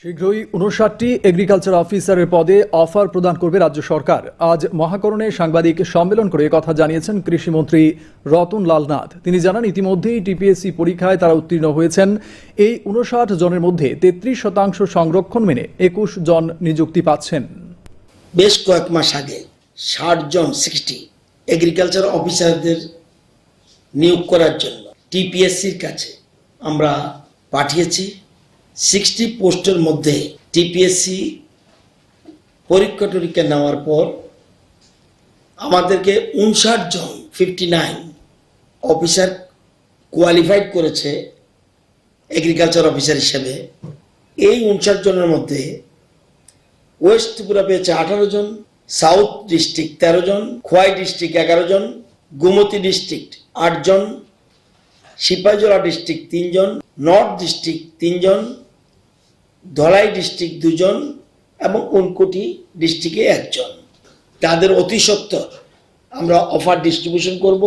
শীঘ্রই ৫৯টি এগ্রিকালচার অফিসারের পদে অফার প্রদান করবে রাজ্য সরকার। আজ মহাকরণে সাংবাদিক সম্মেলন করে কথা জানিয়েছেন কৃষিমন্ত্রী রতনলাল নাথ। তিনি জানান, ইতিমধ্যেই টিপিএসসি পরীক্ষায় তারা উত্তীর্ণ হয়েছেন। এই ৫৯ জনের মধ্যে ৩৩% সংরক্ষণ মেনে ২১ জন নিযুক্তি পাচ্ছেন। বেশ কয়েক মাস আগে ৬০ জন এগ্রিকালচার অফিসারদের নিয়োগ করার জন্য টিপিএসসির কাছে আমরা পাঠিয়েছি। 60 পোস্টের মধ্যে টিপিএসসি পরীক্ষা নেওয়ার পর আমাদেরকে 59 জন 59 অফিসার কোয়ালিফাইড করেছে এগ্রিকালচার অফিসার হিসেবে। এই 59 জনের মধ্যে ওয়েস্ট ত্রিপুরা পেয়েছে 18 জন, সাউথ ডিস্ট্রিক্ট 13 জন, খোয়াই ডিস্ট্রিক্ট 11 জন, গোমতী ডিস্ট্রিক্ট 8 জন, সিপাহীজলা ডিস্ট্রিক্ট 3 জন, নর্থ ডিস্ট্রিক্ট 3 জন, ধলাই ডিস্ট্রিক্ট 2 জন এবং ঊনকোটি ডিস্ট্রিক্টে 1 জন। তাদের অতি সত্বর আমরা অফার ডিস্ট্রিবিউশন করব।